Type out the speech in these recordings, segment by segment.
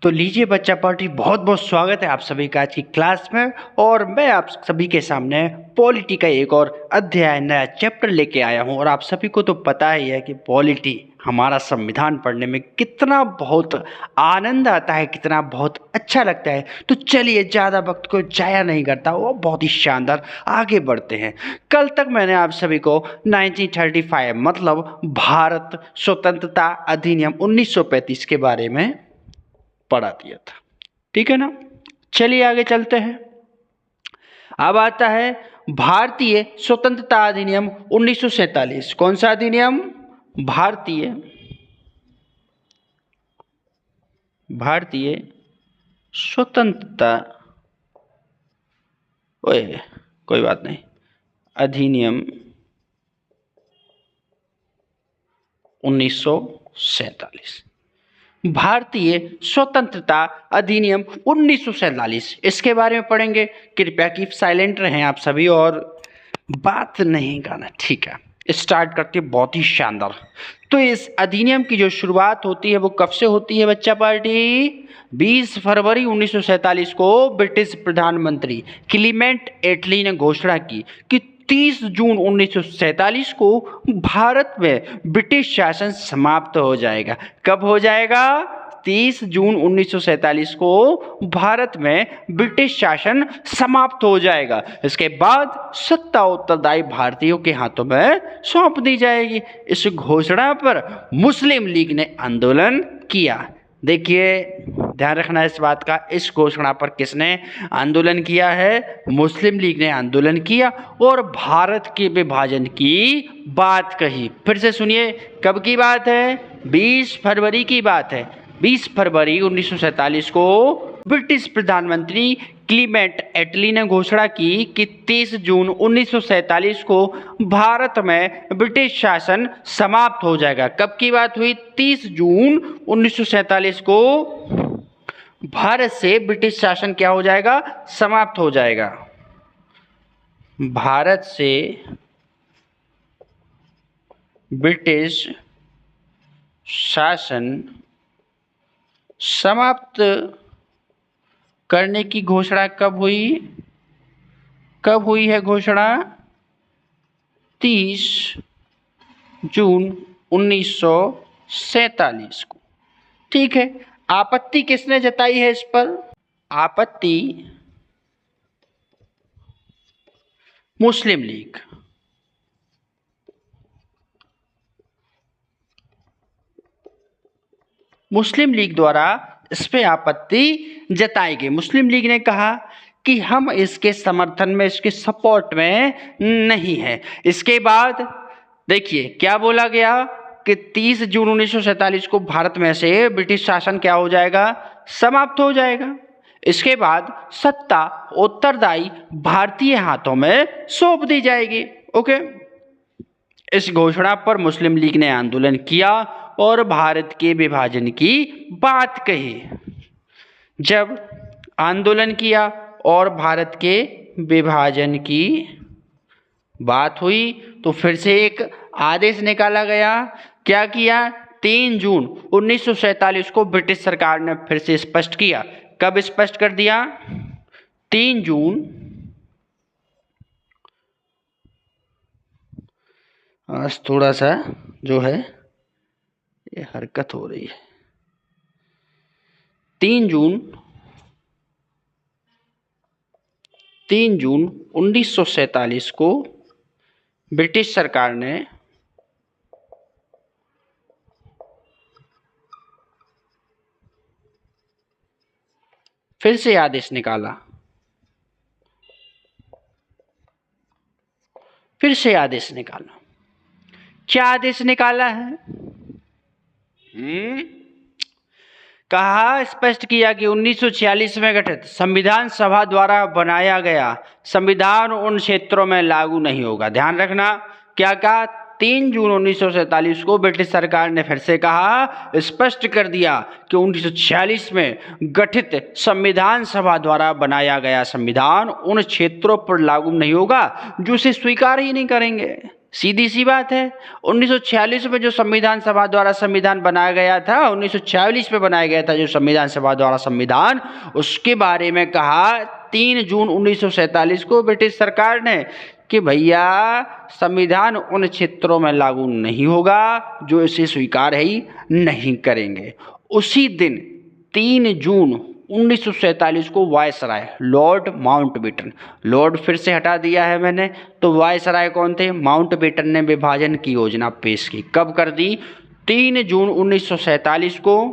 तो लीजिए बच्चा पार्टी, बहुत बहुत स्वागत है आप सभी का आज की क्लास में। और मैं आप सभी के सामने पॉलिटी का एक और अध्याय, नया चैप्टर लेके आया हूं। और आप सभी को तो पता ही है कि पॉलिटी, हमारा संविधान पढ़ने में कितना बहुत आनंद आता है, कितना बहुत अच्छा लगता है। तो चलिए ज़्यादा वक्त को जाया नहीं करता, वो बहुत ही शानदार आगे बढ़ते हैं। कल तक मैंने आप सभी को 1935 मतलब भारत स्वतंत्रता अधिनियम 1935 के बारे में पढ़ा दिया था, ठीक है ना। चलिए आगे चलते हैं। अब आता है भारतीय स्वतंत्रता अधिनियम 1947। कौन सा अधिनियम? भारतीय स्वतंत्रता, ओए कोई बात नहीं, अधिनियम 1947। भारतीय स्वतंत्रता अधिनियम 1947, इसके बारे में पढ़ेंगे। कृपया कीप साइलेंट रहें आप सभी और बात नहीं करना, ठीक है। स्टार्ट करते हैं, बहुत ही शानदार। तो इस अधिनियम की जो शुरुआत होती है वो कब से होती है बच्चा पार्टी? 20 फरवरी 1947 को ब्रिटिश प्रधानमंत्री क्लीमेंट एटली ने घोषणा की कि 30 जून 1947 को भारत में ब्रिटिश शासन समाप्त हो जाएगा। कब हो जाएगा? 30 जून 1947 को भारत में ब्रिटिश शासन समाप्त हो जाएगा। इसके बाद सत्ता उत्तरदायी भारतीयों के हाथों में सौंप दी जाएगी। इस घोषणा पर मुस्लिम लीग ने आंदोलन किया। देखिए ध्यान रखना इस बात का, इस घोषणा पर किसने आंदोलन किया है? मुस्लिम लीग ने आंदोलन किया और भारत के विभाजन की बात कही। फिर से सुनिए, कब की बात है? 20 फरवरी की बात है। 20 फरवरी 1947 को ब्रिटिश प्रधानमंत्री क्लीमेंट एटली ने घोषणा की कि 30 जून 1947 को भारत में ब्रिटिश शासन समाप्त हो जाएगा। कब की बात हुई? 30 जून 1947 को भारत से ब्रिटिश शासन क्या हो जाएगा? समाप्त हो जाएगा। भारत से ब्रिटिश शासन समाप्त करने की घोषणा कब हुई? कब हुई है घोषणा? 30 जून 1947 को, ठीक है। आपत्ति किसने जताई है इस पर? आपत्ति मुस्लिम लीग। मुस्लिम लीग द्वारा इस पे आपत्ति जताई गई। मुस्लिम लीग ने कहा कि हम इसके समर्थन में, इसके सपोर्ट में नहीं है। इसके बाद देखिए क्या बोला गया कि 30 जून 1947 को भारत में से ब्रिटिश शासन क्या हो जाएगा? समाप्त हो जाएगा। इसके बाद सत्ता उत्तरदायी भारतीय हाथों में सौंप दी जाएगी। ओके। इस घोषणा पर मुस्लिम लीग ने आंदोलन किया और भारत के विभाजन की बात कही। जब आंदोलन किया और भारत के विभाजन की बात हुई तो फिर से एक आदेश निकाला गया। क्या किया? 3 जून 1947 को ब्रिटिश सरकार ने फिर से स्पष्ट किया। कब स्पष्ट कर दिया? 3 जून। आज थोड़ा सा जो है ये हरकत हो रही है। 3 जून 1947 को ब्रिटिश सरकार ने फिर से आदेश निकाला। क्या आदेश निकाला है? कहा, स्पष्ट किया कि 1946 में गठित संविधान सभा द्वारा बनाया गया संविधान उन क्षेत्रों में लागू नहीं होगा। ध्यान रखना, क्या कहा? 3 जून 1947 को ब्रिटिश सरकार ने फिर से कहा, स्पष्ट कर दिया कि 1946 में गठित संविधान सभा द्वारा बनाया गया संविधान उन क्षेत्रों पर लागू नहीं होगा जो इसे स्वीकार ही नहीं करेंगे। सीधी सी बात है। 1946 में जो संविधान सभा द्वारा संविधान बनाया गया था, 1946 में बनाया गया था जो संविधान सभा द्वारा संविधान, उसके बारे में कहा 3 जून 1947 को ब्रिटिश सरकार ने कि भैया संविधान उन क्षेत्रों में लागू नहीं होगा जो इसे स्वीकार ही नहीं करेंगे। उसी दिन 3 जून 1947 को वायसराय लॉर्ड माउंटबेटन, लॉर्ड फिर से हटा दिया है मैंने, तो वायसराय कौन थे? माउंटबेटन ने विभाजन की योजना पेश की। कब कर दी? 3 जून 1947 को।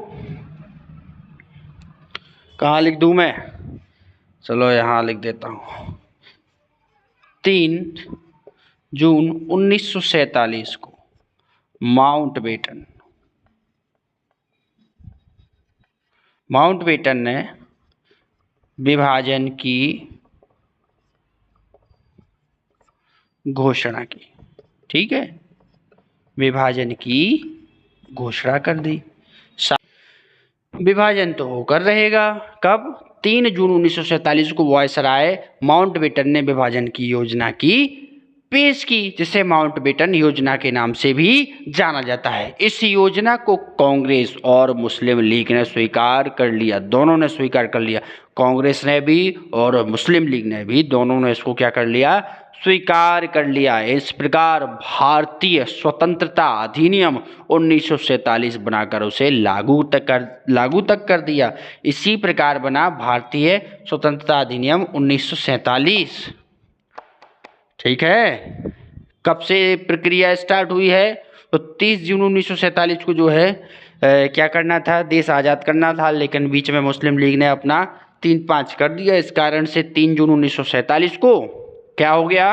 कहाँ लिख दूं मैं? चलो यहाँ लिख देता हूँ। 3 जून 1947 को माउंटबेटन ने विभाजन की घोषणा की। ठीक है, विभाजन की घोषणा कर दी। विभाजन तो होकर रहेगा। कब? 3 जून 1947 को वायसराय माउंटबेटन ने विभाजन की योजना की पेश की, जिसे माउंटबेटन योजना के नाम से भी जाना जाता है। इस योजना को कांग्रेस और मुस्लिम लीग ने स्वीकार कर लिया, दोनों ने स्वीकार कर लिया। कांग्रेस ने भी और मुस्लिम लीग ने भी, दोनों ने इसको क्या कर लिया? स्वीकार कर लिया। इस प्रकार भारतीय स्वतंत्रता अधिनियम 1947 बनाकर उसे लागू तक कर दिया। इसी प्रकार बना भारतीय स्वतंत्रता अधिनियम 1947। ठीक है, कब से प्रक्रिया स्टार्ट हुई है? तो 30 जून 1947 को जो है क्या करना था? देश आज़ाद करना था, लेकिन बीच में मुस्लिम लीग ने अपना 3-5 कर दिया। इस कारण से 3 जून 1947 को क्या हो गया?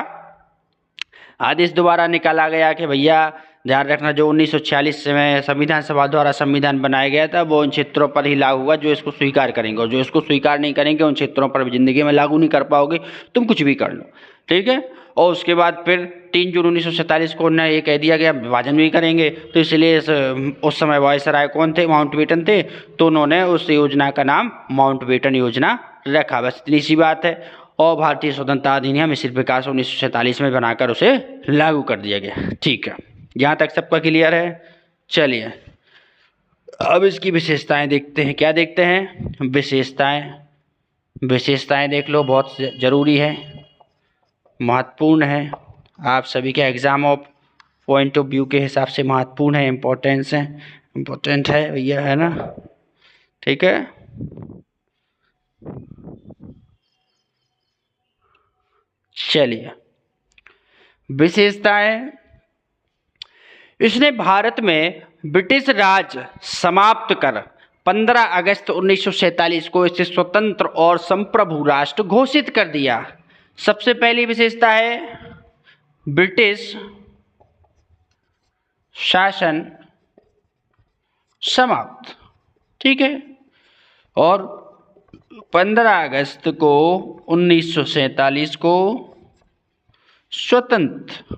आदेश दोबारा निकाला गया कि भैया ध्यान रखना, जो 1946 में संविधान सभा द्वारा संविधान बनाया गया था वो उन क्षेत्रों पर ही लागू हुआ जो इसको स्वीकार करेंगे, और जो इसको स्वीकार नहीं करेंगे उन क्षेत्रों पर जिंदगी में लागू नहीं कर पाओगे, तुम कुछ भी कर लो। ठीक है, और उसके बाद फिर 3 जून 1947 को उन्हें ये कह दिया गया विभाजन भी करेंगे, तो इसलिए उस समय वायसराय कौन थे? माउंटबेटन थे, तो उन्होंने उस योजना का नाम माउंटबेटन योजना रखा। बस इतनी सी बात है। और भारतीय स्वतंत्रता अधिनियम इसी प्रकार से 1947 में बनाकर उसे लागू कर दिया गया। ठीक है, यहाँ तक सबका क्लियर है? चलिए अब इसकी विशेषताएं देखते हैं। क्या देखते हैं? विशेषताएं देख लो, बहुत ज़रूरी है, महत्वपूर्ण है, आप सभी के exam of point of view के हिसाब से महत्वपूर्ण है, इम्पोर्टेंट है भैया, है ना? ठीक है, चलिए विशेषताएं। इसने भारत में ब्रिटिश राज समाप्त कर 15 अगस्त 1947 को इसे स्वतंत्र और संप्रभु राष्ट्र घोषित कर दिया। सबसे पहली विशेषता है ब्रिटिश शासन समाप्त। ठीक है, और 15 अगस्त को 1947 को स्वतंत्र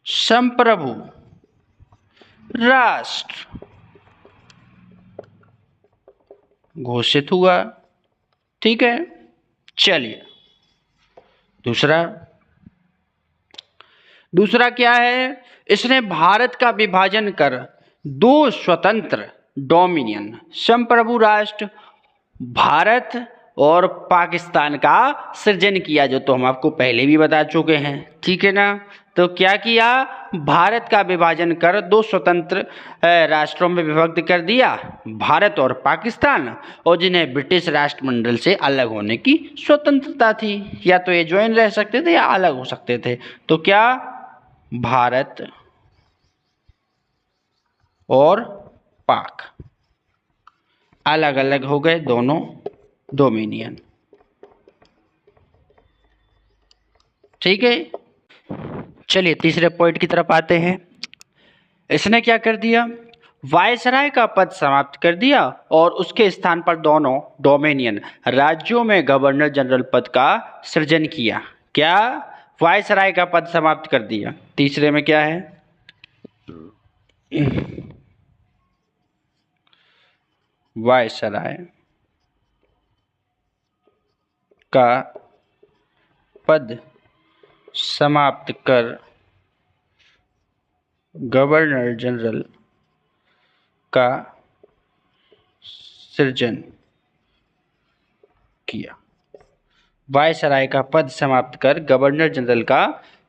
संप्रभु राष्ट्र घोषित हुआ। ठीक है, चलिए दूसरा क्या है? इसने भारत का विभाजन कर 2 स्वतंत्र डोमिनियन संप्रभु राष्ट्र भारत और पाकिस्तान का सृजन किया, जो तो हम आपको पहले भी बता चुके हैं। ठीक है ना? तो क्या किया? भारत का विभाजन कर 2 स्वतंत्र राष्ट्रों में विभक्त कर दिया, भारत और पाकिस्तान, और जिन्हें ब्रिटिश राष्ट्रमंडल से अलग होने की स्वतंत्रता थी। या तो ये ज्वाइन रह सकते थे या अलग हो सकते थे। तो क्या? भारत और पाक अलग अलग हो गए, दोनों डोमिनियन। ठीक है, चलिए तीसरे पॉइंट की तरफ आते हैं। इसने क्या कर दिया? वायसराय का पद समाप्त कर दिया और उसके स्थान पर दोनों डोमिनियन राज्यों में गवर्नर जनरल पद का सृजन किया। क्या? वायसराय का पद समाप्त कर दिया। तीसरे में क्या है? वायसराय का पद समाप्त कर गवर्नर जनरल का सृजन किया। वायसराय का पद समाप्त कर गवर्नर जनरल का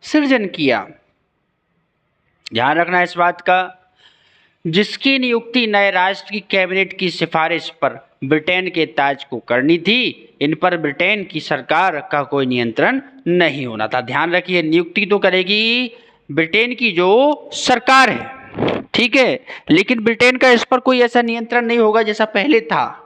सृजन किया। ध्यान रखना इस बात का। जिसकी नियुक्ति नए राष्ट्र की कैबिनेट की सिफारिश पर ब्रिटेन के ताज को करनी थी, इन पर ब्रिटेन की सरकार का कोई नियंत्रण नहीं होना था। ध्यान रखिए, नियुक्ति तो करेगी ब्रिटेन की जो सरकार है, ठीक है, लेकिन ब्रिटेन का इस पर कोई ऐसा नियंत्रण नहीं होगा जैसा पहले था।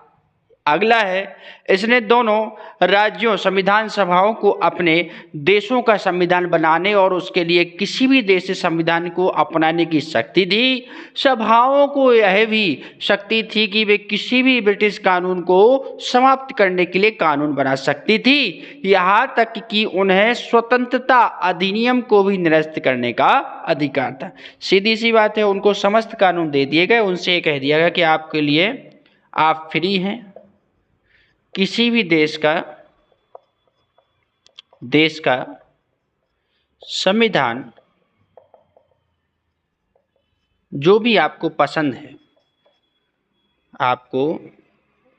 अगला है, इसने दोनों राज्यों संविधान सभाओं को अपने देशों का संविधान बनाने और उसके लिए किसी भी देश से संविधान को अपनाने की शक्ति दी। सभाओं को यह भी शक्ति थी कि वे किसी भी ब्रिटिश कानून को समाप्त करने के लिए कानून बना सकती थी। यहाँ तक कि उन्हें स्वतंत्रता अधिनियम को भी निरस्त करने का अधिकार था। सीधी सी बात है, उनको समस्त कानून दे दिए गए, उनसे ये कह दिया गया कि आपके लिए आप फ्री हैं, किसी भी देश का संविधान जो भी आपको पसंद है, आपको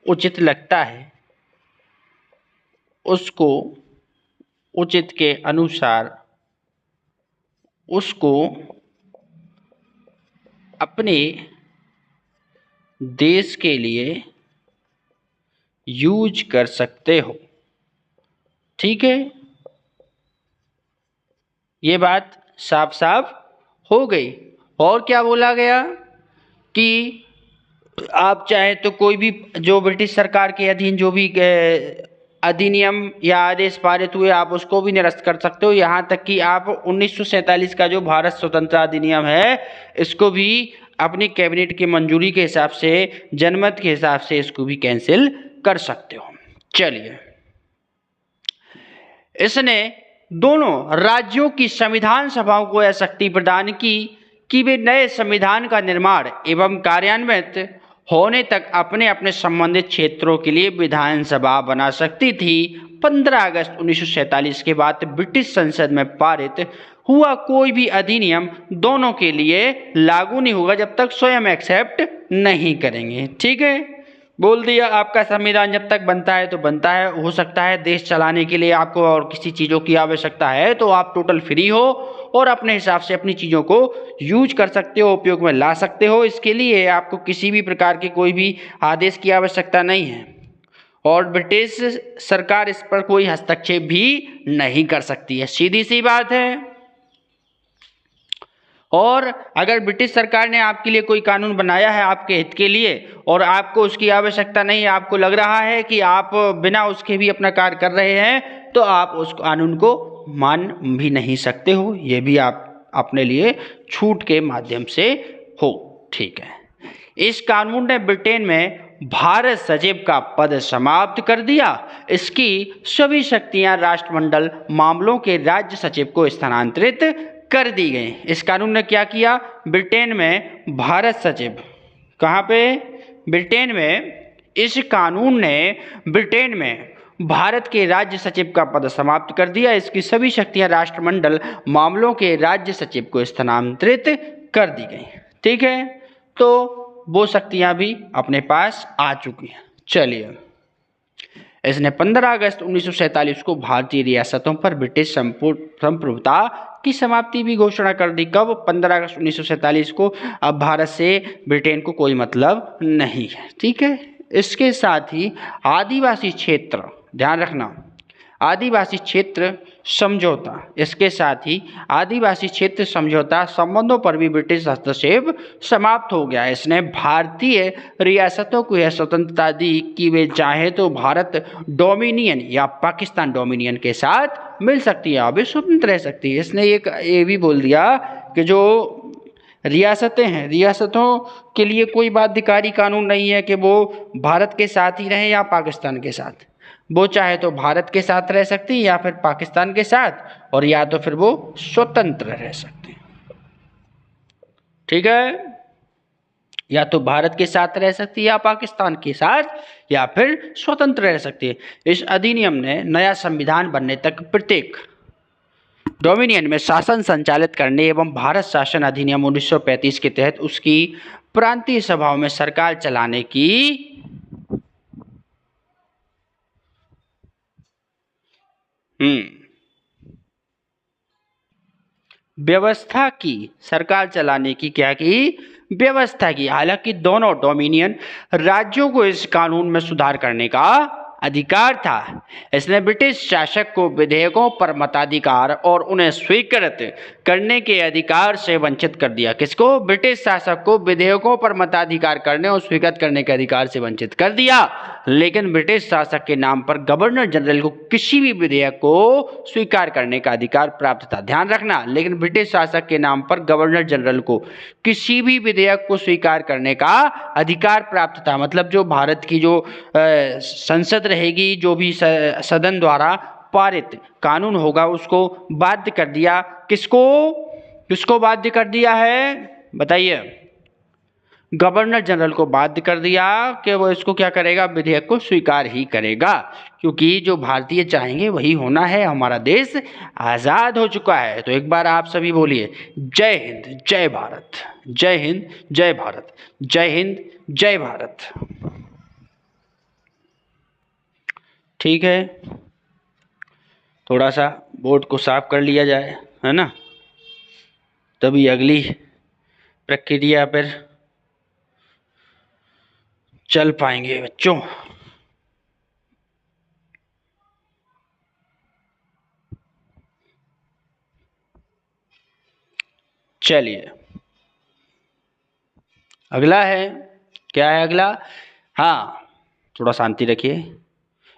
उचित लगता है, उसको उचित के अनुसार उसको अपने देश के लिए यूज कर सकते हो। ठीक है, ये बात साफ साफ हो गई। और क्या बोला गया कि आप चाहे तो कोई भी जो ब्रिटिश सरकार के अधीन जो भी अधिनियम या आदेश पारित हुए, आप उसको भी निरस्त कर सकते हो। यहाँ तक कि आप 1947 का जो भारत स्वतंत्रता अधिनियम है, इसको भी अपनी कैबिनेट की मंजूरी के हिसाब से, जनमत के हिसाब से इसको भी कैंसिल कर सकते हो। चलिए, इसने दोनों राज्यों की संविधान सभाओं को यह शक्ति प्रदान की कि वे नए संविधान का निर्माण एवं कार्यान्वित होने तक अपने अपने संबंधित क्षेत्रों के लिए विधानसभा बना सकती थी। 15 अगस्त 1947 के बाद ब्रिटिश संसद में पारित हुआ कोई भी अधिनियम दोनों के लिए लागू नहीं होगा जब तक स्वयं एक्सेप्ट नहीं करेंगे। ठीक है, बोल दिया, आपका संविधान जब तक बनता है तो बनता है। हो सकता है देश चलाने के लिए आपको और किसी चीज़ों की आवश्यकता है तो आप टोटल फ्री हो और अपने हिसाब से अपनी चीज़ों को यूज कर सकते हो, उपयोग में ला सकते हो। इसके लिए आपको किसी भी प्रकार के कोई भी आदेश की आवश्यकता नहीं है और ब्रिटिश सरकार इस पर कोई हस्तक्षेप भी नहीं कर सकती है। सीधी सी बात है। और अगर ब्रिटिश सरकार ने आपके लिए कोई कानून बनाया है आपके हित के लिए और आपको उसकी आवश्यकता नहीं है, आपको लग रहा है कि आप बिना उसके भी अपना कार्य कर रहे हैं, तो आप उस कानून को मान भी नहीं सकते हो। ये भी आप अपने लिए छूट के माध्यम से हो। ठीक है, इस कानून ने ब्रिटेन में भारत सचिव का पद समाप्त कर दिया। इसकी सभी शक्तियां राष्ट्रमंडल मामलों के राज्य सचिव को स्थानांतरित कर दी गई। इस कानून ने क्या किया, ब्रिटेन में भारत सचिव, कहाँ पे, ब्रिटेन में, इस कानून ने ब्रिटेन में भारत के राज्य सचिव का पद समाप्त कर दिया। इसकी सभी शक्तियां राष्ट्रमंडल मामलों के राज्य सचिव को स्थानांतरित कर दी गई। ठीक है, तो वो शक्तियां भी अपने पास आ चुकी हैं। चलिए, इसने 15 अगस्त 1947 को भारतीय रियासतों पर ब्रिटिश संप्रभुता की समाप्ति भी घोषणा कर दी। कब? 15 अगस्त 1947 को। अब भारत से ब्रिटेन को कोई मतलब नहीं है। ठीक है, इसके साथ ही आदिवासी क्षेत्र, ध्यान रखना, आदिवासी क्षेत्र समझौता, इसके साथ ही आदिवासी क्षेत्र समझौता संबंधों पर भी ब्रिटिश हस्तक्षेप समाप्त हो गया। इसने भारतीय रियासतों को यह स्वतंत्रता दी कि वे चाहे तो भारत डोमिनियन या पाकिस्तान डोमिनियन के साथ मिल सकती है, वे स्वतंत्र रह सकती है। इसने ये भी बोल दिया कि जो रियासतें हैं, रियासतों के लिए कोई बाध्यकारी कानून नहीं है कि वो भारत के साथ ही रहें या पाकिस्तान के साथ। वो चाहे तो भारत के साथ रह सकती है या फिर पाकिस्तान के साथ, और या तो फिर वो स्वतंत्र रह सकते हैं। ठीक है, या तो भारत के साथ रह सकती है या पाकिस्तान के साथ, या फिर स्वतंत्र रह सकती है। इस अधिनियम ने नया संविधान बनने तक प्रत्येक डोमिनियन में शासन संचालित करने एवं भारत शासन अधिनियम 1935 के तहत उसकी प्रांतीय सभाओं में सरकार चलाने की व्यवस्था की, सरकार चलाने की क्या की व्यवस्था की। हालांकि दोनों डोमिनियन राज्यों को इस कानून में सुधार करने का अधिकार था। इसने ब्रिटिश शासक को विधेयकों पर मताधिकार और उन्हें स्वीकृत करने के अधिकार से वंचित कर दिया। किसको? ब्रिटिश शासक को विधेयकों पर मताधिकार करने और स्वीकृत करने के अधिकार से वंचित कर दिया, लेकिन ब्रिटिश शासक के नाम पर गवर्नर जनरल को किसी भी विधेयक को स्वीकार करने का अधिकार प्राप्त था। ध्यान रखना, लेकिन ब्रिटिश शासक के नाम पर गवर्नर जनरल को किसी भी विधेयक को स्वीकार करने का अधिकार प्राप्त था। मतलब जो भारत की जो संसद रहेगी, जो भी सदन द्वारा पारित कानून होगा, उसको बाध्य कर दिया। किसको बाध्य कर दिया है बताइए? गवर्नर जनरल को बाध्य कर दिया कि वो इसको क्या करेगा, विधेयक को स्वीकार ही करेगा, क्योंकि जो भारतीय चाहेंगे वही होना है। हमारा देश आज़ाद हो चुका है। तो एक बार आप सभी बोलिए जय हिंद जय भारत, जय हिंद जय भारत, जय हिंद जय भारत। ठीक है, थोड़ा सा बोर्ड को साफ कर लिया जाए, है ना, तभी अगली प्रक्रिया पर चल पाएंगे बच्चों। चलिए अगला है, क्या है अगला? हाँ, थोड़ा शांति रखिए।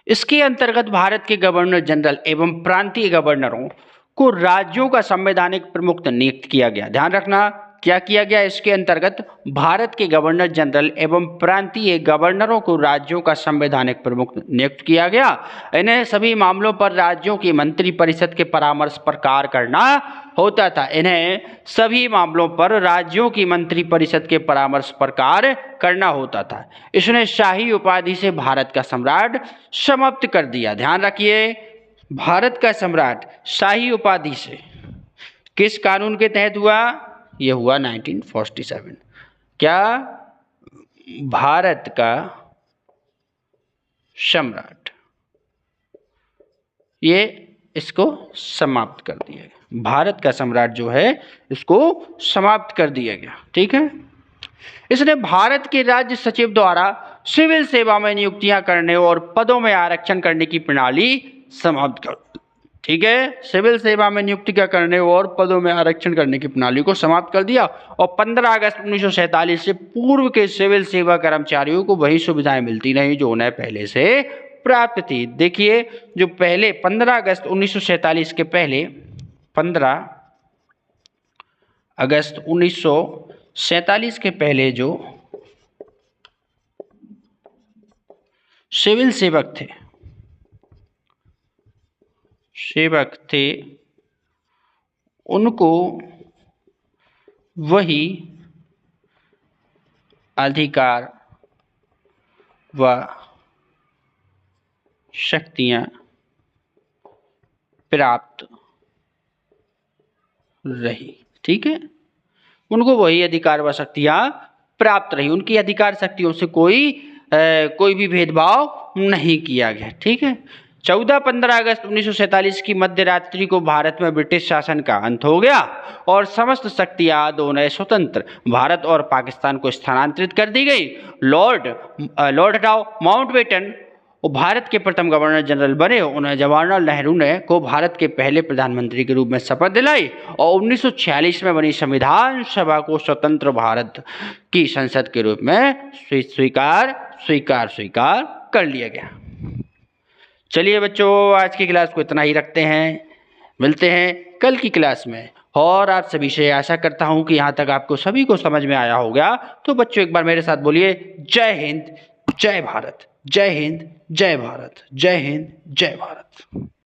इसके अंतर्गत भारत के गवर्नर जनरल एवं प्रांतीय गवर्नरों को राज्यों का संवैधानिक प्रमुख नियुक्त किया गया। ध्यान रखना, क्या किया गया? इसके अंतर्गत भारत के गवर्नर जनरल एवं प्रांतीय गवर्नरों को राज्यों का संवैधानिक प्रमुख नियुक्त किया गया। इन्हें सभी मामलों पर राज्यों की मंत्री परिषद के परामर्श पर कार्य करना होता था। इन्हें सभी मामलों पर राज्यों की मंत्री परिषद के परामर्श पर कार्य करना होता था। इसने शाही उपाधि से भारत का सम्राट समाप्त कर दिया। ध्यान रखिए, भारत का सम्राट शाही उपाधि से किस कानून के तहत हुआ? यह हुआ 1947। क्या? भारत का सम्राट, ये इसको समाप्त कर दिया गया। भारत का सम्राट जो है इसको समाप्त कर दिया गया। ठीक है, इसने भारत के राज्य सचिव द्वारा सिविल सेवा में नियुक्तियां करने और पदों में आरक्षण करने की प्रणाली समाप्त कर। ठीक है, सिविल सेवा में नियुक्ति क्या करने और पदों में आरक्षण करने की प्रणाली को समाप्त कर दिया। और 15 अगस्त 1947 से पूर्व के सिविल सेवा कर्मचारियों को वही सुविधाएं मिलती रही जो उन्हें पहले से प्राप्त थी। देखिए, जो पहले 15 अगस्त 1947 के पहले, 15 अगस्त 1947 के पहले जो सिविल सेवक थे उनको वही अधिकार व शक्तियां प्राप्त रही। ठीक है, उनको वही अधिकार व शक्तियां प्राप्त रही। उनकी अधिकार शक्तियों से कोई भी भेदभाव नहीं किया गया। ठीक है, 14-15 अगस्त 1947 की मध्य रात्रि को भारत में ब्रिटिश शासन का अंत हो गया और समस्त शक्तियां दोनों स्वतंत्र भारत और पाकिस्तान को स्थानांतरित कर दी गई। लॉर्ड माउंटबेटन भारत के प्रथम गवर्नर जनरल बने। उन्हें जवाहरलाल नेहरू को भारत के पहले प्रधानमंत्री के रूप में शपथ दिलाई और 1946 में बनी संविधान सभा को स्वतंत्र भारत की संसद के रूप में स्वीकार कर लिया गया। चलिए बच्चों, आज की क्लास को इतना ही रखते हैं। मिलते हैं कल की क्लास में। और आप सभी से आशा करता हूं कि यहाँ तक आपको सभी को समझ में आया होगा। तो बच्चों एक बार मेरे साथ बोलिए जय हिंद जय भारत, जय हिंद जय भारत, जय हिंद जय भारत।